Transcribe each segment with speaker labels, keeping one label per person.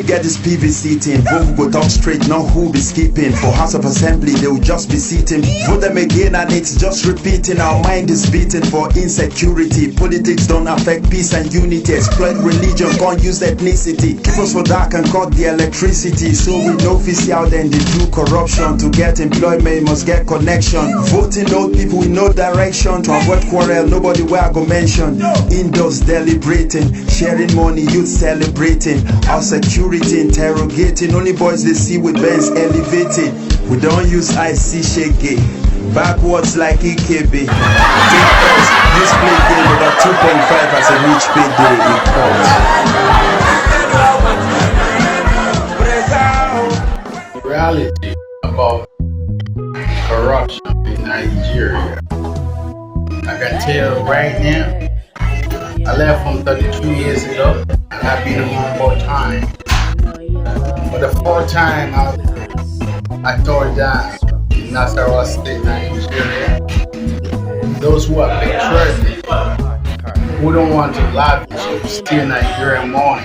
Speaker 1: Get this PVC team, vote go talk straight, not who be skipping. For House of Assembly, they will just be sitting. Vote them again and it's just repeating. Our mind is beating for insecurity. Politics don't affect peace and unity. Exploit religion, can't use ethnicity. Keep us for dark and cut the electricity. So we know see out then they do corruption. To get employment, must get connection. Voting old people with no direction. To avoid quarrel, nobody where I go mention. Indoors deliberating, sharing money, youth celebrating. Our security interrogating, only boys they see with Benz elevated. We don't use IC shake backwards like EKB. Take first, this play game about 2.5 as a rich payday in court.
Speaker 2: Reality about corruption in Nigeria. I can tell right now, I left home 32 years ago and I've been home 4 times. For the 4th time I tore down in Nasarawa State, Nigeria. Those who are patriotic, who don't want to lavish or steal Nigerian money.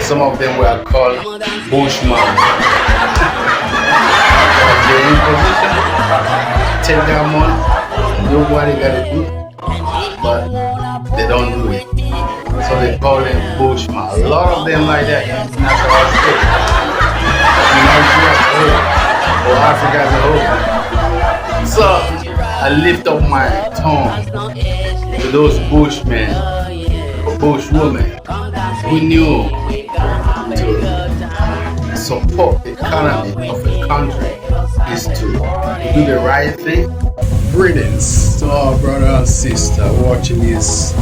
Speaker 2: Some of them were called Bushman. They're in position, take their money, nobody got to do, but they don't do it. So they call them Bushman. A lot of them like that in Nasarawa State. Nigeria as a whole, or Africa as a whole. So I lift up my tongue to those Bushmen or Bushwomen who knew to support the economy of a country is to do the right thing.
Speaker 3: Greetings to our brother and sister watching this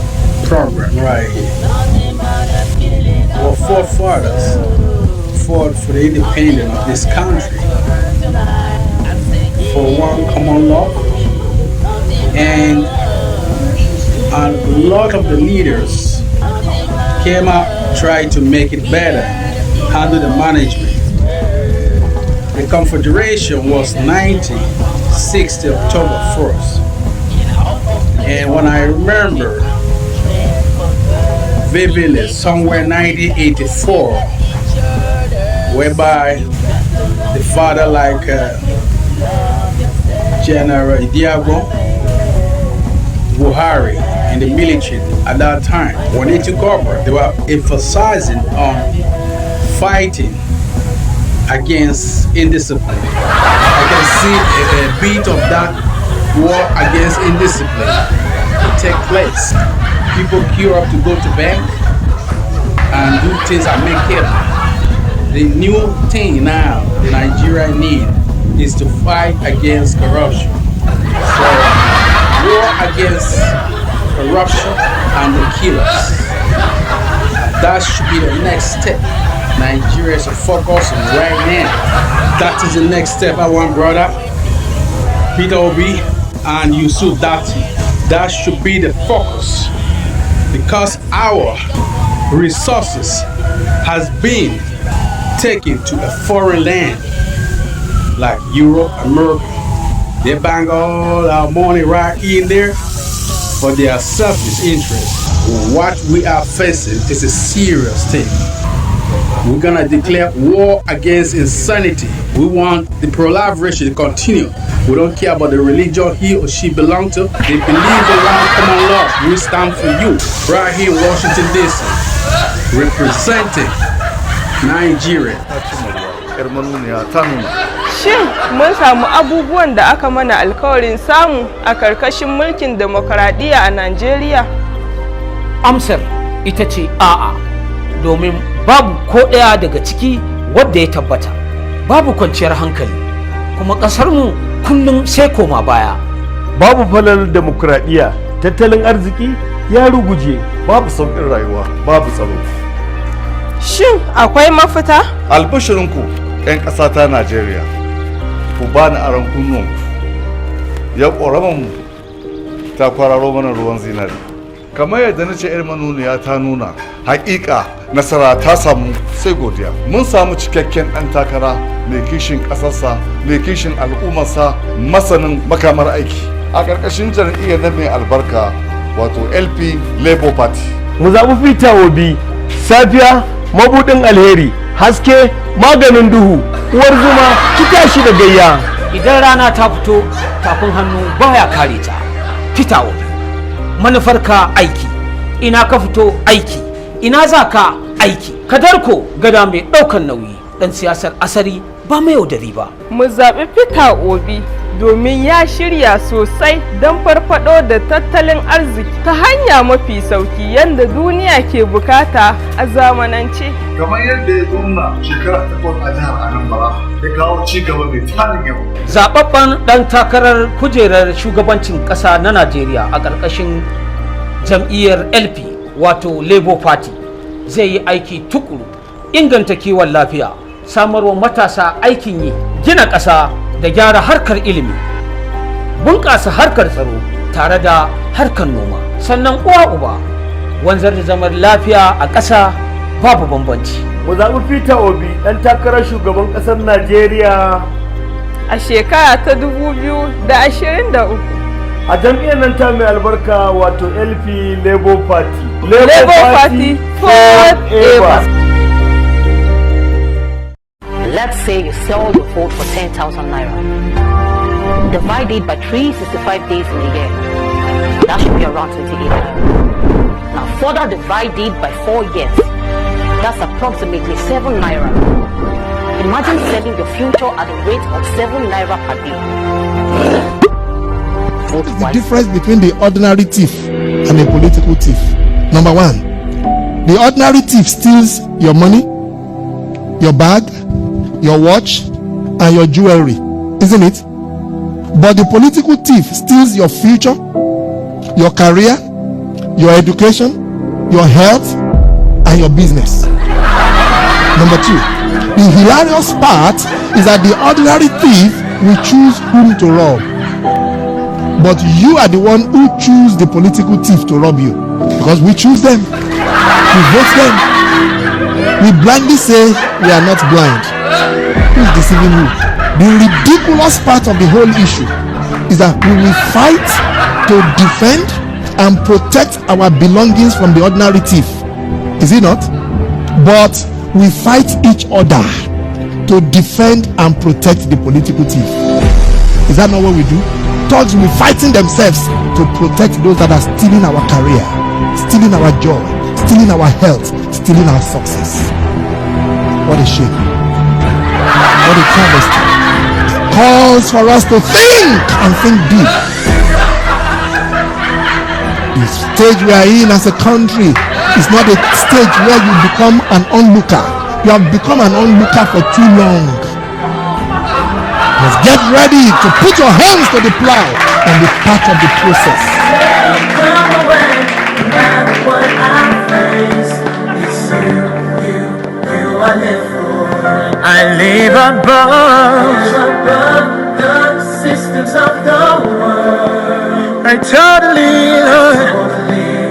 Speaker 3: program right here. Our forefathers fought for the independence of this country, for one common law, and a lot of the leaders came out, tried to make it better, handle the management. The Confederation was 1960 October 1st. And when I remember vividly, somewhere 1984, whereby the father like General Idiago Buhari in the military at that time, when he took over, they were emphasizing on fighting against indiscipline. I can see a bit of that war against indiscipline to take place. People queue up to go to bank and do things that make it. The new thing now the Nigeria need is to fight against corruption. So war against corruption and the killers. That should be the next step Nigeria should focus on right now. That is the next step. I want brother Peter Obi and Yusuf Dati. That should be the focus, because our resources has been taken to a foreign land like Europe, America. They bang all our money right in there for their selfish interest. What we are facing is a serious thing. We're gonna declare war against insanity. We want the pro-life ratio to continue. We don't care about the religion he or she belongs to. They believe in one common law. We stand for you. Right here in Washington DC, representing Nigeria.
Speaker 4: Shin mun samu abubuwan da aka mana alkawarin samu a karkashin mulkin demokradiyya a Najeriya?
Speaker 5: Amsar ita ce a'a, domin babu ko ɗaya daga ciki wadda ya tabbata. Babu kwanciyar hankali, kuma ƙasarmu kullum sai koma baya.
Speaker 6: Babu falal demokradiyya, tattalin arziki ya ruguje, babu sauƙin rayuwa, babu tsaro.
Speaker 4: Shin akwai mafita?
Speaker 7: Albashirinku 'yan ƙasa ta Najeriya, ku bani aron kunnuwanku. Ya ƙoramanmu ta kwararo mana ruwan zinari. Kamar yadda na ce 'yar manuniya ta nuna, hakika nasara ta samu sai godiya. Mun samu cikakken ɗan takara mai kishin ƙasarsa, mai kishin al'ummarsa, masanin makamar aiki. A ƙarƙashin jam'iyyar na mai albarka wato LP Labour Party.
Speaker 6: Mu zaɓi Peter Obi, safiya mabuɗin alheri, haske maganin duhu, uwar zuma ki tashi da gayya.
Speaker 5: Idan rana ta fito tafin hannu baya kare ta. Peter Obi, manufarka aiki, ina ka fito aiki, ina za ka aiki. Kadarko gada mai ɗaukan nauyi, ɗan siyasar asari ba mai yaudari ba.
Speaker 4: Mu zaɓi Peter Obi domin ya shirya sosai don farfado da tattalin arziki ta hanya mafi sauki yadda duniya ke bukata a zamanance.
Speaker 7: Kamar yadda ya gwamna shekara 8 a jihar Anambra ya kawo ci gaba mai tarin yawa.
Speaker 5: Zababben ɗan takarar kujerar shugabancin ƙasa na Najeriya a ƙarƙashin jam'iyyar LP wato Labour Party zai yi aiki tukuru, inganta kiwon lafiya, samarwa matasa aikin yi, gina ƙasa da gyara harkar ilimi, bunƙasa harkar tsaro tare da harkar noma, sannan uwa uba wanzar da zaman lafiya a ƙasa babu bambanci.
Speaker 6: Mu zaɓi Peter Obi ɗan takarar shugaban ƙasar Najeriya
Speaker 4: a shekara ta 2023
Speaker 6: a jam'iyyar nan ta mai albarka wato LP Labour Party.
Speaker 4: Labour Party forever.
Speaker 8: Let's say you sell your vote for 10,000 naira. Divide it by 365 days in a year. That should be around 28 naira. Now further divide it by 4 years. That's approximately 7 naira. Imagine selling your future at a rate of 7 naira per day.
Speaker 9: What's the difference between the ordinary thief and a political thief? Number one, the ordinary thief steals your money, your bag, your watch, and your jewelry, isn't it? But the political thief steals your future, your career, your education, your health, and your business. Number two, the hilarious part is that the ordinary thief will choose whom to rob, but you are the one who choose the political thief to rob you, because we choose them, we vote them, we blindly say we are not blind. Who is deceiving you? The ridiculous part of the whole issue is that we will fight to defend and protect our belongings from the ordinary thief, is it not? But we fight each other to defend and protect the political thief. Is that not what we do? Thugs will be fighting themselves to protect those that are stealing our career, stealing our joy, stealing our health, stealing our success. What a shame. What a travesty. It calls for us to think and think deep. The stage we are in as a country is not a stage where you become an onlooker. You have become an onlooker for too long. Let's get ready to put your hands to the plow and be part of the process.
Speaker 10: I live above the systems of the world. I totally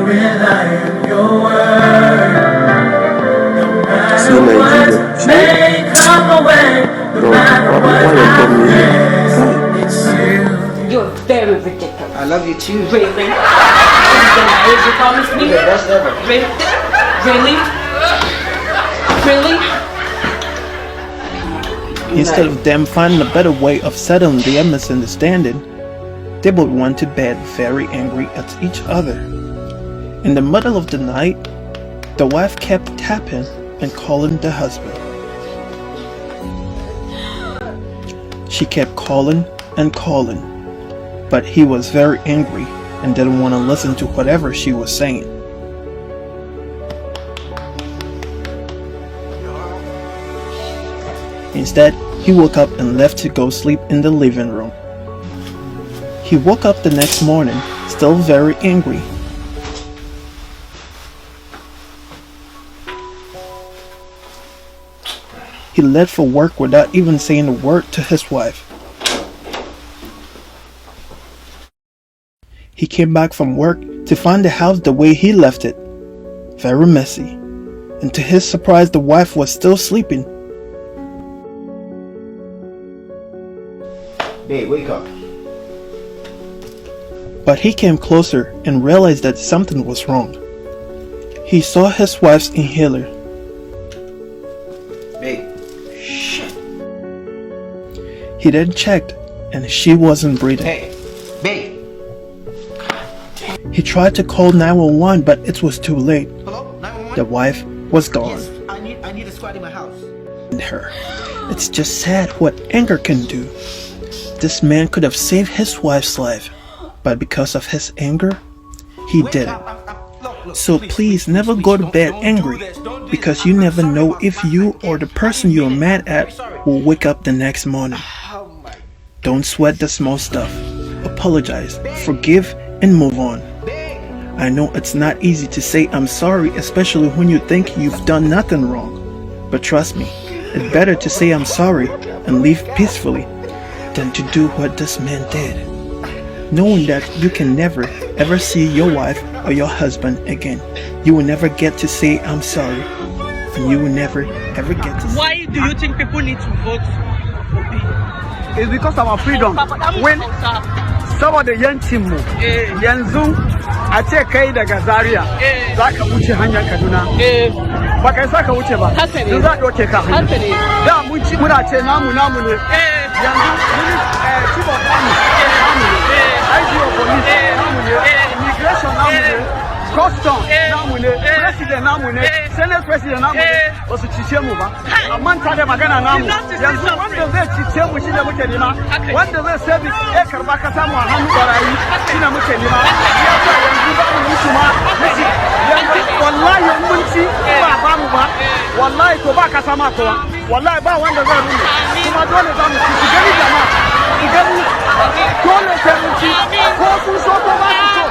Speaker 10: rely on your word. No matter what may come away, no matter what happens, it's you.
Speaker 8: You're very ridiculous.
Speaker 10: I love you too.
Speaker 8: Really? This is the marriage you promised me?
Speaker 10: The best ever.
Speaker 8: Really? Really?
Speaker 10: Instead of them finding a better way of settling their misunderstanding, they would went to bed very angry at each other. In the middle of the night, the wife kept tapping and calling the husband. She kept calling and calling, but he was very angry and didn't want to listen to whatever she was saying. Instead, he woke up and left to go sleep in the living room. He woke up the next morning, still very angry. He left for work without even saying a word to his wife. He came back from work to find the house the way he left it, very messy. And to his surprise, the wife was still sleeping.
Speaker 5: Babe, wake up.
Speaker 10: But he came closer and realized that something was wrong. He saw his wife's inhaler.
Speaker 5: Babe. Shit.
Speaker 10: He then checked, and she wasn't breathing.
Speaker 5: Hey, babe.
Speaker 10: He tried to call 911, but it was too late.
Speaker 5: Hello, 911?
Speaker 10: The wife was gone.
Speaker 5: Yes, I need a squad in my house.
Speaker 10: And her. It's just sad what anger can do. This man could have saved his wife's life, but because of his anger, he did it. So please never go to bed angry, because you never know if you or the person you're mad at will wake up the next morning. Don't sweat the small stuff. Apologize, forgive, and move on. I know it's not easy to say I'm sorry, especially when you think you've done nothing wrong. But trust me, it's better to say I'm sorry and leave peacefully than to do what this man did, knowing that you can never ever see your wife or your husband again. You will never get to say I'm sorry, and you will never ever get to say.
Speaker 11: Why do you think people need to vote Obi?
Speaker 12: It's because of our freedom. When saboda yancin mu yanzu a ce kai daga Zaria za ka wuce hanyar Kaduna ba kai sa ka wuce ba don za ka doke ka da mun ci muna ce namu ne yanzu chief of army namu ne IG of police namu ne immigration namu ne custom namu ne president namu ne senate president namu ne ba su cice mu ba amma ta da magana namu yanzu wanda zai cice mu shi ne muke nema wanda zai sabi karba ka samu a hannu barayi shi ne muke nema yasa yanzu ba mu mutu ma yanzu wallahi mun ci ba mu ba wallahi to ba ka sama kowa wallahi ba wanda zai rumu kuma dole za mu ci gani jama'a idan dole sai mu ci ko sun so ko ba su so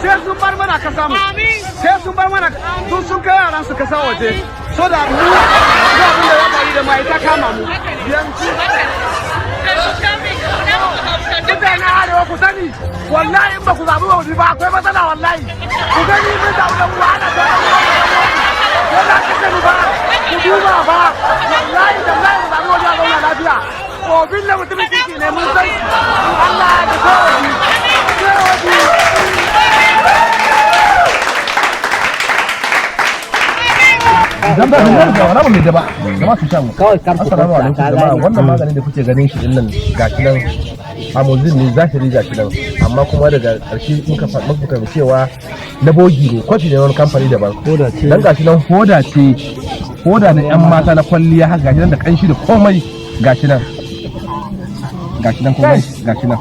Speaker 12: sai sun bar mana ka samu sai sun bar mana sun kai yaran su kasa waje so da mu ga abin da ya faru da mai ta kama mu yanzu mutane arewa ku sani wallahi in ba ku zaɓi wani ba akwai matsala wallahi ku gani mun zaɓi da mu ana da ko da ka sani ba ku duba ba wallahi da lai mu zaɓi wani a zauna lafiya obin da mutumin kiki ne mun san Allah da kawai
Speaker 13: idan ba da wani mai daba jama'a su samu kawai assalamu alaikum jama'a wannan maganin da kuke ganin shi dinnan gashi nan amozin ne zahiri gashi nan amma kuma daga ƙarshe muka fahimta cewa na bogi ne kwafi ne wani kamfani daban dan gashi nan hoda na yan mata na kwalliya haka gashi nan da kanshi da komai gashi nan komai gashi nan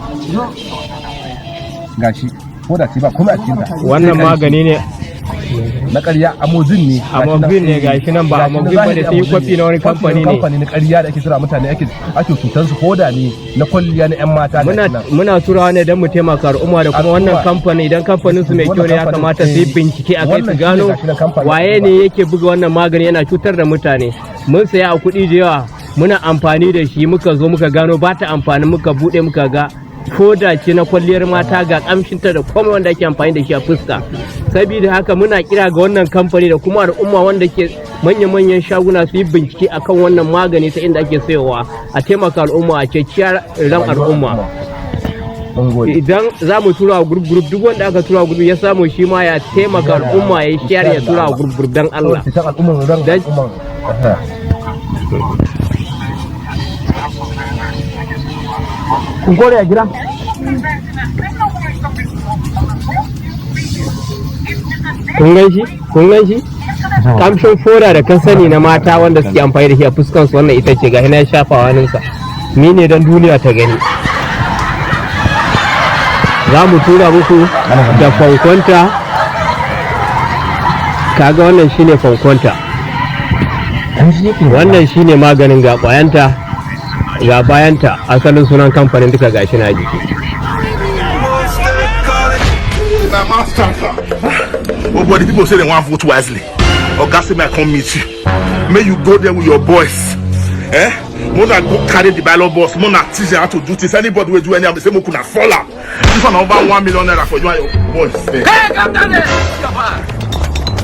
Speaker 13: gashi hoda ce ba komai a cikin ta
Speaker 6: wannan magani ne
Speaker 13: na ƙarya amozin ne
Speaker 6: gashi nan ba amozin ba da sai kwafi na wani kamfani
Speaker 13: na ƙarya da ake tura mutane ake cutar su hoda ne na kwalliya na yan mata
Speaker 6: muna turawa ne don mu taimaka al'umma da kuma wannan kamfani idan kamfanin su mai kyau ne ya kamata su yi bincike a kai su gano waye ne yake buga wannan magani yana cutar da mutane mun saya a kuɗi da yawa muna amfani da shi muka zo muka gano ba ta amfani muka buɗe muka ga foda ce na kwalliyar mata ga kamshinta da komai wanda ake amfani da shi a fuska saboda haka muna kira ga wannan kamfani da kuma al'umma wanda ke manya-manyan shaguna su yi bincike akan wannan magani ta inda ake sayowa a taimaka al'umma a ceciyar ran al'umma idan za mu tura wa group duk wanda aka tura wa group ya samu shi ma ya taimaka al'umma ya share ya tura wa group dan Allah
Speaker 13: kun kore a gida
Speaker 6: kun gan shi kamshin foda da kan sani na mata wanda suke amfani da shi a fuskan su wannan ita ce ga hina shafa waninsa ni ne don duniya ta gani za mu tura muku da fankonta kaga wannan shine fankonta wannan shine maganin ga kwayanta ga bayanta asalin sunan kamfanin duka gashi na jiki
Speaker 14: oh but the people say they want to vote wisely oga say may I come meet you may you go there with your boys Mona go carry the ballot box. Mona teach you how to do this. Anybody will do any of the same Mona fall out. This one over 1 million naira for you and your boys.
Speaker 15: Hey, Captain!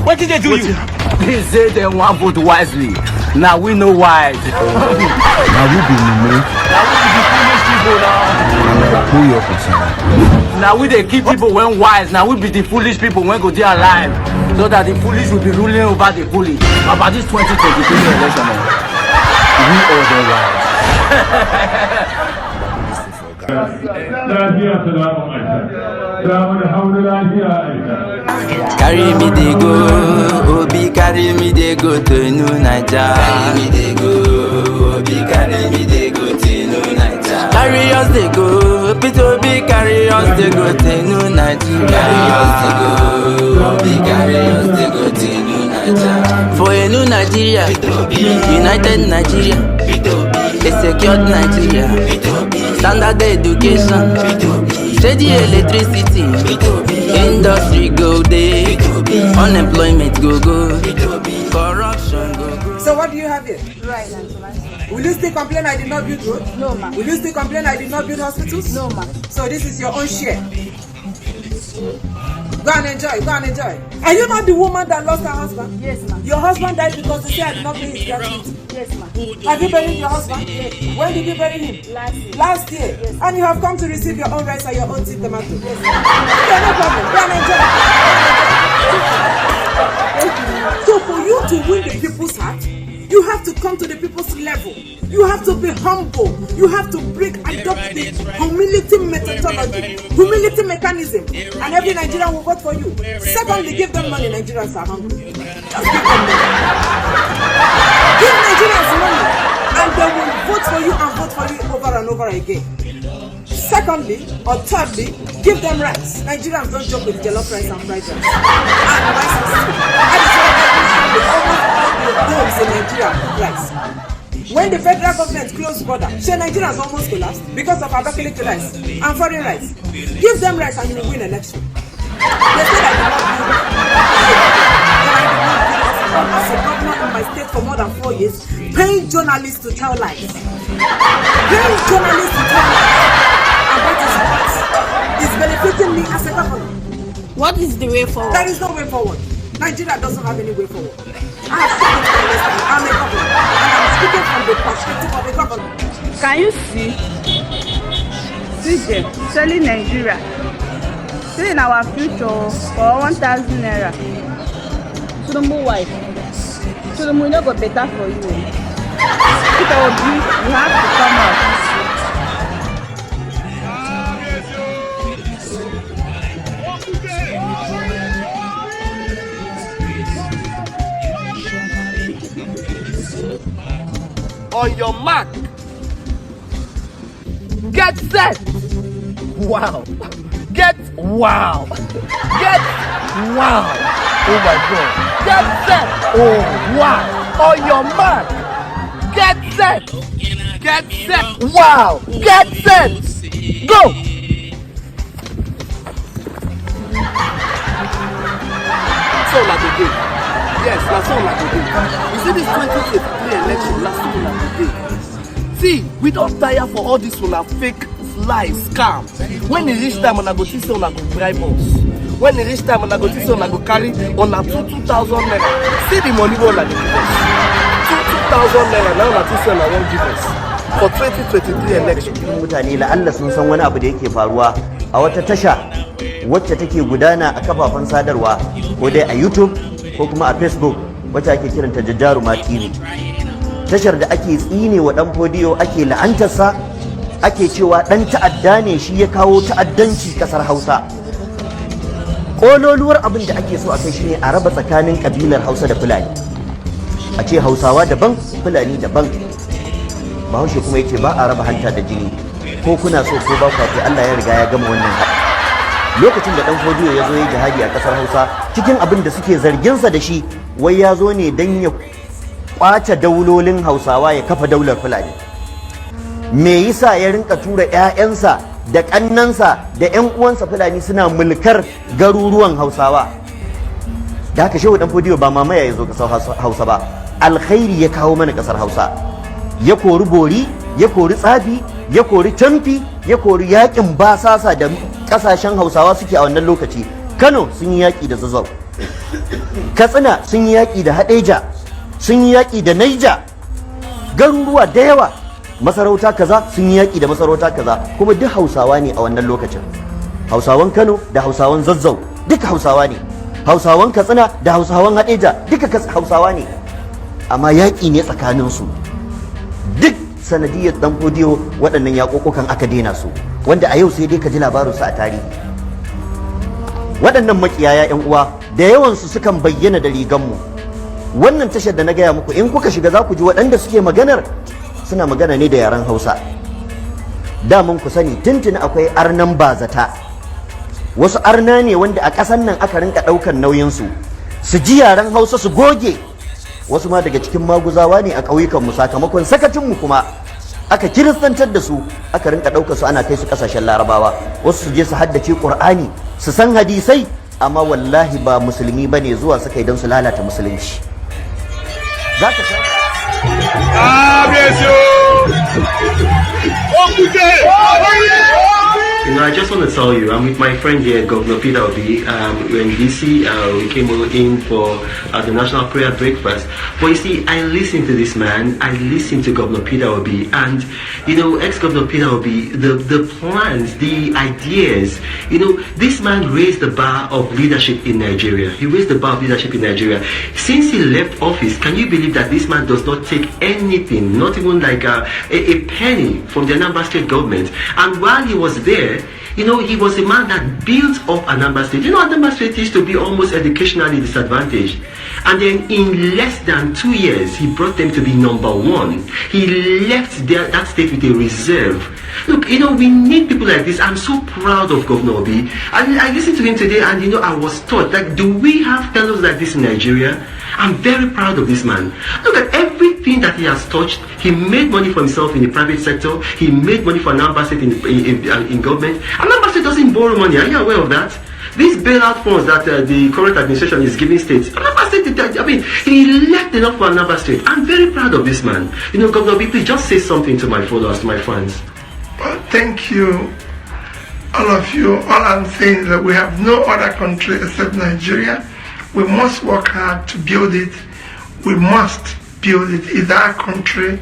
Speaker 15: What did they do you? They say they want vote wisely. Now we know why.
Speaker 16: Now we be the foolish people now. Who you concern?
Speaker 15: Now we they keep people when wise. Now we be the foolish people when go there alive. So that the foolish will be ruling over the foolish. About this 2023 election, we all the wise.
Speaker 17: Carry me they go, Obi carry me they go to New Niger. Carry me they go, Obi carry me they go to New Niger. Carry us they go, Obi carry us they go to New Niger. Carry us they go, Obi carry us they go to New Niger. For a new Nigeria, United Nigeria, a secured Nigeria, standard education, steady electricity, industry go day, unemployment go, corruption go.
Speaker 18: So what do you have here? Right. Will you still complain I did not build roads? No, ma'am. Will you still complain I did not build hospitals? No, ma'am. So this is your own share. Go and enjoy, go and enjoy. Are you not the woman that lost her husband? Yes, ma'am. Your husband died because they said I did not pay his gratuity? Yes, ma'am. Have you buried your husband? Yes. When did you bury him? Last year. Last year? Yes. And you have come to receive your own rice and your own tea tomato? Yes, ma'am. Okay, no problem. Go and enjoy. So for you to win the people's heart, you have to come to the people's level. You have to be humble. You have to adopt the humility methodology, humility mechanism, and every Nigerian will vote for you. Secondly, give them money. Nigerians are hungry. Just give them money. Give Nigerians money, and they will vote for you and vote for you over and over again. Secondly, or thirdly, give them rights. Nigerians don't joke with jollof rice and fried rice. And rice and stew. That is why almost all the homes in Nigeria rice. When the federal government closed border, Nigerians almost collapsed because of Abakaliki rice and foreign rice. Give them rice and you will win election. They said I did not build as a governor in my state for more than 4 years, paying journalists to tell lies. Paying journalists to tell lies. And that is what is benefiting me as a governor. What is the way forward? There is no way forward. Nigeria doesn't have any way forward. I have said it for this time. I'm a governor. And I'm speaking from the perspective of a governor.
Speaker 19: Can you see them selling Nigeria, selling our future for 1,000 naira? To the more wife. To the more no go better for you. If I will be, you have to come out.
Speaker 15: On your mark, get set. Wow. Get wow. Get wow. Oh my God. Get set. Oh wow. On your mark, get set. Get set. Wow. Get set. Go. So like a day. Yes, that's all like a day. You see this 2023 election last week like a day. See, we don't tire for all this one fake lies, scam. When it reach time, I go see say I go bribe us. When it reach time, I go see say I go carry on a 2,000 naira. See the money go like the give us. 2,000 naira now na 2,000 I won't give us for 2023 election.
Speaker 20: Mutane la'alla sun san wani abu da yake faruwa a wata tasha wacce take gudana a kafafen sadarwa ko dai a YouTube ko kuma a Facebook wacce ake kiranta Jajjaruma TV. Tashar da ake tsine wa dan fodiyo ake la'antarsa ake cewa dan ta'adda ne shi ya kawo ta'addanci kasar Hausa. Kololuwar abin da ake so a kai shine a raba tsakanin kabilar Hausa da Fulani. A ce Hausawa daban, Fulani daban. Bahaushe kuma yake ba a raba hanta da jini. Ko kuna so ko ba ku so Allah ya riga ya gama wannan haɗi. Lokacin da dan fodiyo ya zo ya jihadi a kasar Hausa, cikin abin da suke zarginsa da shi wai ya zo ne dan ya kwace daulolin Hausawa ya kafa daular Fulani. Me yasa ya rinka tura ƴaƴansa da ƙannansa da ƴan uwansa Fulani suna mulkar garuruwan Hausawa? Da haka Shehu dan fodiyo ba mamaya ya zo kasar Hausa ba, alkhairi ya kawo mana kasar Hausa. ya kori bori, ya kori tsafi, ya kori tamfi, ya kori yakin basasa da kasashen Hausawa suke a wannan lokaci. Kano sun yi yaki da Zazzau, Katsina sun yi yaki da Hadeja, sun yi yaki da Naija, garuruwa da yawa masarauta kaza sun yi yaki da masarauta kaza, kuma duk Hausawa ne a wannan lokacin. Hausawan Kano da Hausawan Zazzau duka Hausawa ne, Hausawan Katsina da Hausawan Hadeja duka Hausawa ne, amma yaƙi ne tsakaninsu. Duk sanadiyar dan fodiyo waɗannan yaƙoƙokan aka daina su, wanda a yau sai dai ka ji labarinsu a tarihi. Waɗannan makiyaya 'yan uwa da yawansu sukan bayyana da riganmu. Wannan tashar da na gaya muku in kuka shiga za ku ji waɗanda suke maganar suna magana ne da yaren Hausa. Da mun ku sani tuntuni akwai arnan bazata, wasu arna ne wanda a ƙasan nan aka rinka ɗaukar nauyinsu su ji yaren Hausa su goge. Wasu ma daga cikin maguzawa ne a ƙauyukanmu, sakamakon sakacinmu kuma aka kiristantar da su, aka rinka ɗaukar su ana kai su ƙasashen Larabawa. Wasu su je su haddace Ƙur'ani, su san hadisai, amma wallahi ba musulmi bane, zuwa suka yi don su lalata musulunci. Za ka san
Speaker 21: You know, I just want to tell you, I'm with my friend here, Governor Peter Obi. We're in DC. We came in for the National Prayer Breakfast. But you see, I listened to this man. I listened to Governor Peter Obi. And, you know, ex-Governor Peter Obi, the plans, the ideas, you know, this man raised the bar of leadership in Nigeria. He raised the bar of leadership in Nigeria. Since he left office, can you believe that this man does not take anything, not even like a penny from the Anambra State government? And while he was there, you know, he was a man that built up Anambra State. You know, Anambra State used to be almost educationally disadvantaged. And then in less than 2 years, he brought them to be #1. He left that state with a reserve. Look, you know, we need people like this. I'm so proud of Governor Obi. I listened to him today and, you know, I was taught, like, do we have fellows like this in Nigeria? I'm very proud of this man. Look at everything that he has touched. He made money for himself in the private sector. He made money for Anambra State in government. Anambra State doesn't borrow money. Are you aware of that? These bailout funds that the current administration is giving states, Anambra State, I mean, he left enough for Anambra State. I'm very proud of this man. You know, Governor Obi, please just say something to my followers, to my fans.
Speaker 22: Well, thank you, all of you. All I'm saying is that we have no other country except Nigeria. We must work hard to build it. We must build it. It's our country.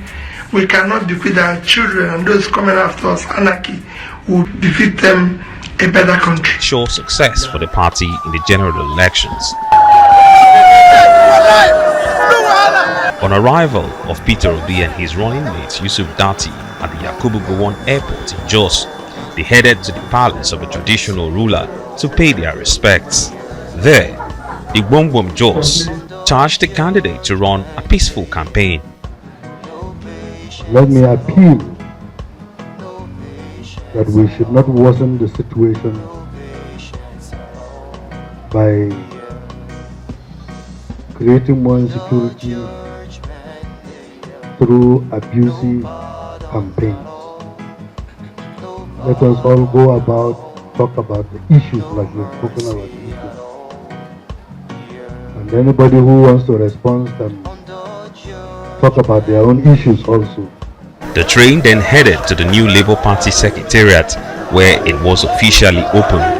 Speaker 22: We cannot bequeath our children and those coming after us anarchy. We will defeat them a better country.
Speaker 23: Show success for the party in the general elections. On arrival of Peter Obi and his running mate Yusuf Dati at the Yakubu Gowon Airport in Jos, they headed to the palace of a traditional ruler to pay their respects. There, the Igbom Jos charged the candidate to run a peaceful campaign.
Speaker 24: Let me appeal that we should not worsen the situation by creating more insecurity through abusive campaigns. Let us all go talk about the issues like we've spoken about the issues. And anybody who wants to respond can talk about their own issues also.
Speaker 23: The train then headed to the new Labour Party Secretariat, where it was officially opened.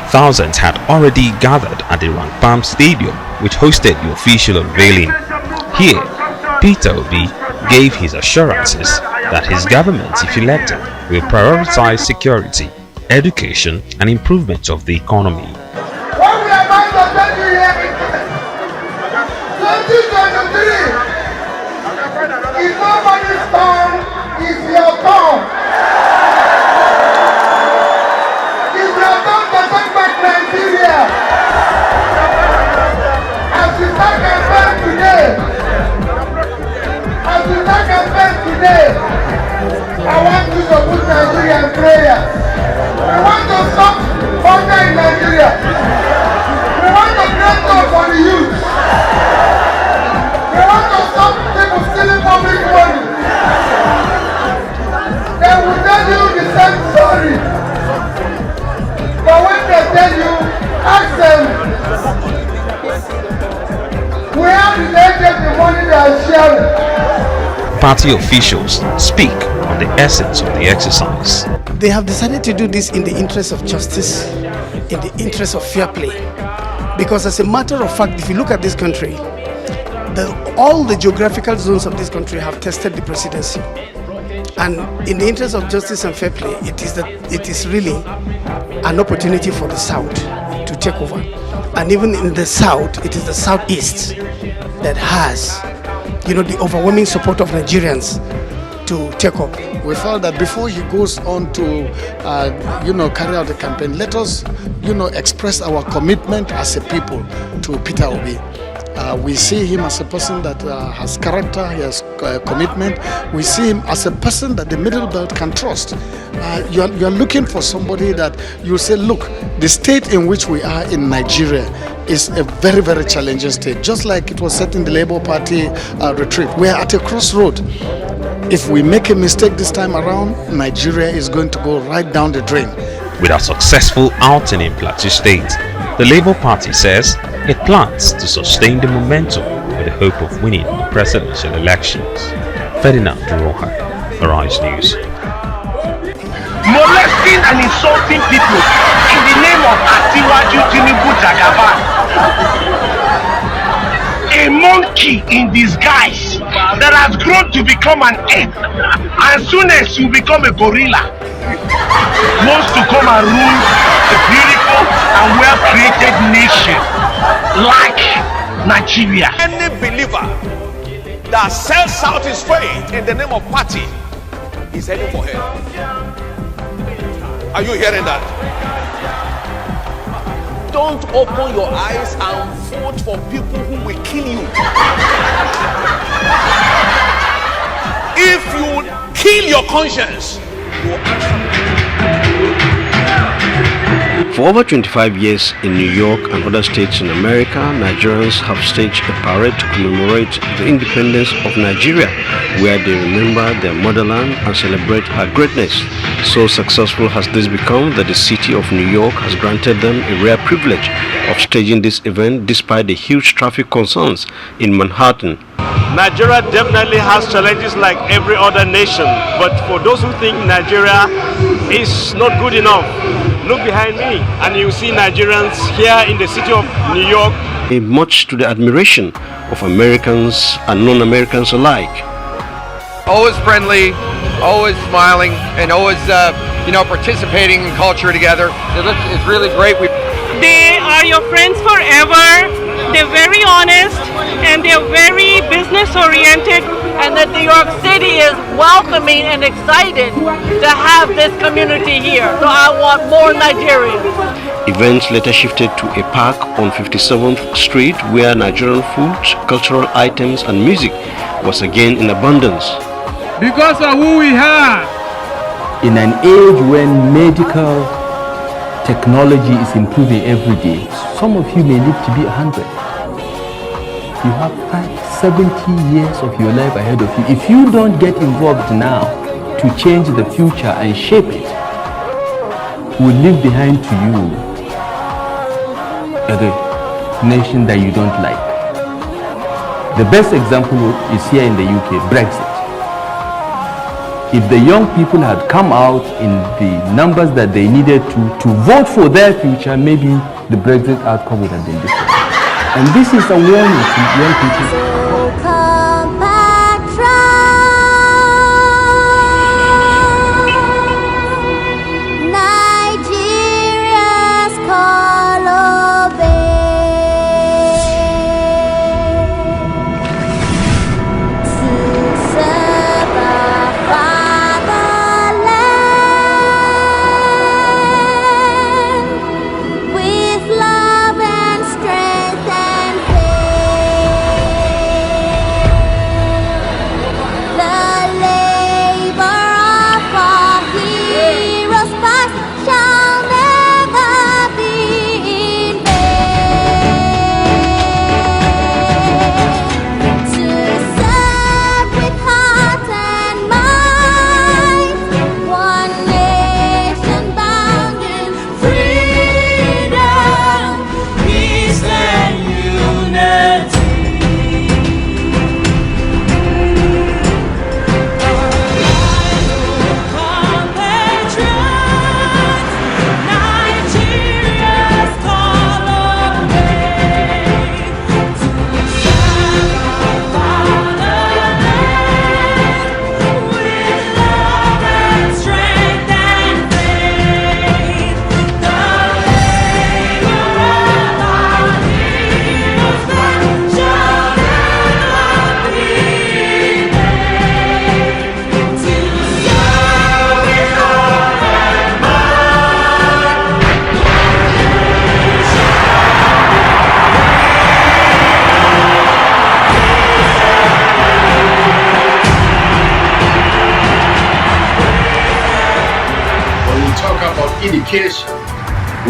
Speaker 23: Thousands had already gathered at the Rangpam Stadium, which hosted the official unveiling. Here, Peter Obi gave his assurances that his government, if elected, will prioritize security, education, and improvement of the economy.
Speaker 12: What we are going to tell you here is 2023 is nobody's turn, it's your turn. It's your turn to take back Nigeria. As we start campaign today, I want you to put Nigeria in prayer. We want to stop hunger in Nigeria. We want to create job for the youth. We want to stop people stealing public money. They will tell you the same story. But when they tell you, ask them, where did they get the money
Speaker 23: party officials speak on the essence of the exercise.
Speaker 1: They have decided to do this in the interest of justice, in the interest of fair play. Because as a matter of fact, if you look at this country, all the geographical zones of this country have tested the presidency. And in the interest of justice and fair play, it is really an opportunity for the South to take over. And even in the South, it is the Southeast that has, the overwhelming support of Nigerians to take up.
Speaker 2: We felt that before he goes on to, carry out the campaign, let us, express our commitment as a people to Peter Obi. We see him as a person that has character, he has commitment. We see him as a person that the Middle Belt can trust. You're looking for somebody that you say, look, the state in which we are in Nigeria is a very, very challenging state. Just like it was said in the Labour Party retreat, we are at a crossroad. If we make a mistake this time around, Nigeria is going to go right down the drain.
Speaker 23: With a successful outing in Plateau State, the Labour Party says it plans to sustain the momentum with the hope of winning the presidential elections. Ferdinand Duroha, Arise News.
Speaker 3: Molesting and insulting people in the name of Asiwaju Tinubu Jagaban. A monkey in disguise that has grown to become an ape. As soon as you become a gorilla, wants to come and rule a beautiful and well-created nation like Nigeria.
Speaker 15: Any believer that sells out his faith in the name of party is heading for hell. Are you hearing that? Don't open your eyes and vote for people who will kill you. If you kill your conscience, you
Speaker 7: For over 25 years in New York and other states in America, Nigerians have staged a parade to commemorate the independence of Nigeria, where they remember their motherland and celebrate her greatness. So successful has this become that the city of New York has granted them a rare privilege of staging this event despite the huge traffic concerns in Manhattan.
Speaker 25: Nigeria definitely has challenges like every other nation, but for those who think Nigeria is not good enough, look behind me and you see Nigerians here in the city of New York.
Speaker 7: Much to the admiration of Americans and non-Americans alike.
Speaker 26: Always friendly, always smiling, and always participating in culture together. It's really great.
Speaker 27: They are your friends forever. They're very honest and they're very business oriented.
Speaker 28: And that New York City is welcoming and excited to have this community here. So I want more Nigerians.
Speaker 7: Events later shifted to a park on 57th Street where Nigerian food, cultural items and music was again in abundance.
Speaker 29: Because of who we are.
Speaker 30: In an age when medical technology is improving every day, some of you may live to be 100. You have 70 years of your life ahead of you. If you don't get involved now to change the future and shape it, will leave behind to you a nation that you don't like. The best example is here in the UK, Brexit. If the young people had come out in the numbers that they needed to vote for their future, maybe the Brexit outcome would have been different. And this is a warning to young people.
Speaker 4: talk about education.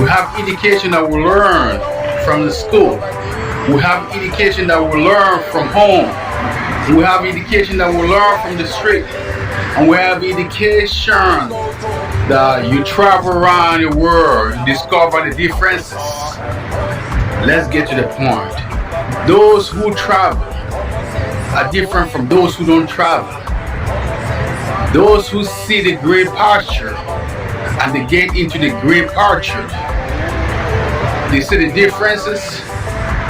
Speaker 4: We have education that we learn from the school. We have education that we learn from home. We have education that we learn from the street. And we have education that you travel around the world and discover the differences. Let's get to the point. Those who travel are different from those who don't travel. Those who see the great picture and they get into the great orchard, they see the differences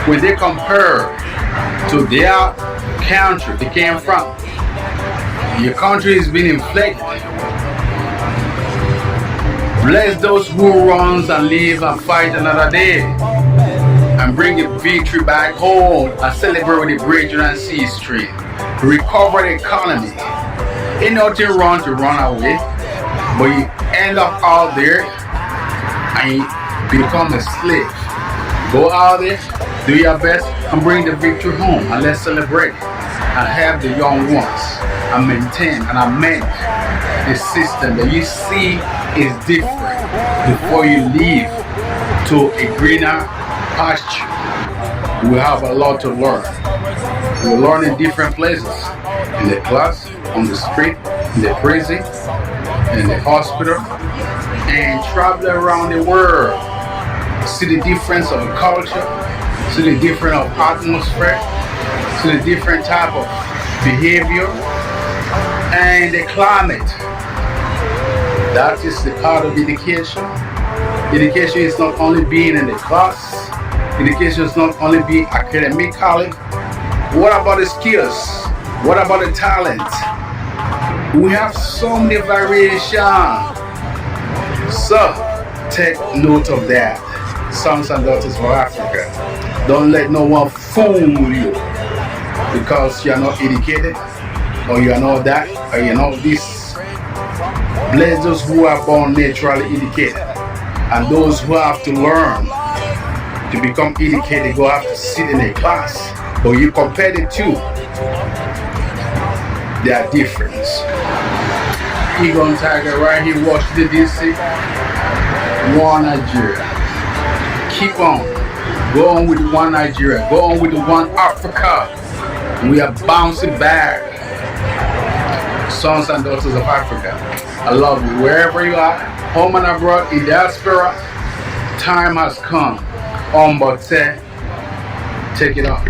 Speaker 4: when they compare to their country they came from. Your country has been inflected. Bless those who runs and live and fight another day and bring the victory back home and celebrate with the brethren and sea stream. Recover the economy. Ain't nothing wrong to run away, but you end up out there and you become a slave. Go out there, do your best, and bring the victory home, and let's celebrate and have the young ones and maintain and amend the system that you see is different before you leave to a greener pasture. We have a lot to learn. We learn in different places, in the class, on the street, in the prison, in the hospital, and travel around the world. See the difference of culture, see the difference of atmosphere, see the different type of behavior, and the climate. That is the part of education. Education is not only being in the class. Education is not only being academically. What about the skills? What about the talent? We have so many variations. So take note of that, sons and daughters of Africa. Don't let no one fool you because you are not educated, or you are not that, or you are not this. Bless those who are born naturally educated, and those who have to learn to become educated go have to sit in a class. But you compare the two, they are different. Egon Tiger right here, Washington DC, One Nigeria. Keep on. Go on with One Nigeria. Go on with the One Africa. We are bouncing back. Sons and daughters of Africa, I love you. Wherever you are, home and abroad, in diaspora, time has come. Ombote, take it off.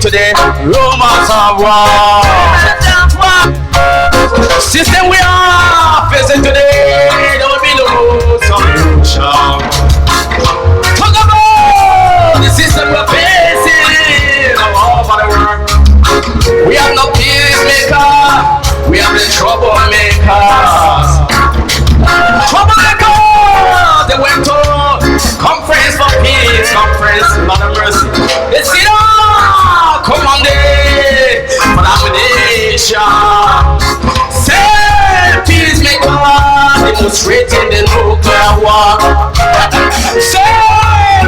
Speaker 5: Today, rumors of war. System we are facing today, there will be no solution. Talk about the system we're facing all over the world. We have no peacemaker, we have the troublemakers. Troublemakers, they went to conference for peace, conference for the mercy. They sit down, commanded for domination. Say peacemaker, demonstrating the nuclear war. Say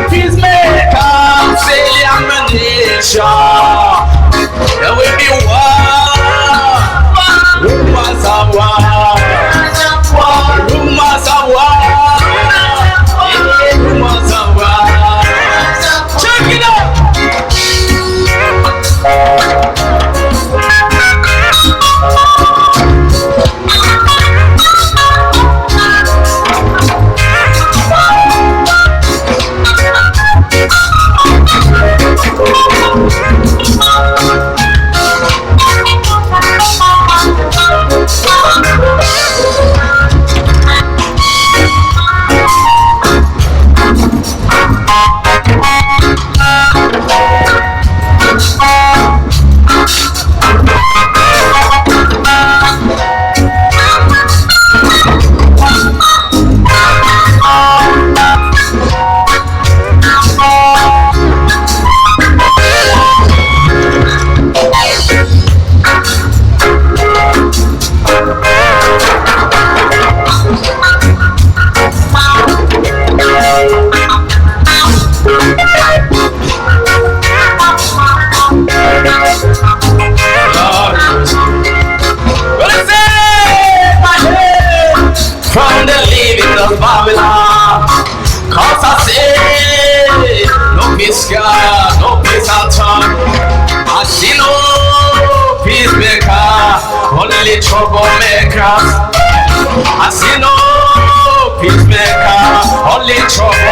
Speaker 5: peacemaker, say the ammunition. There will be war, rumors of war, rumors of war, rumors of war. Check it out. Cause I say, no peace God, no peace at all. I see no peacemaker, only troublemakers. I see no peacemaker, only trouble.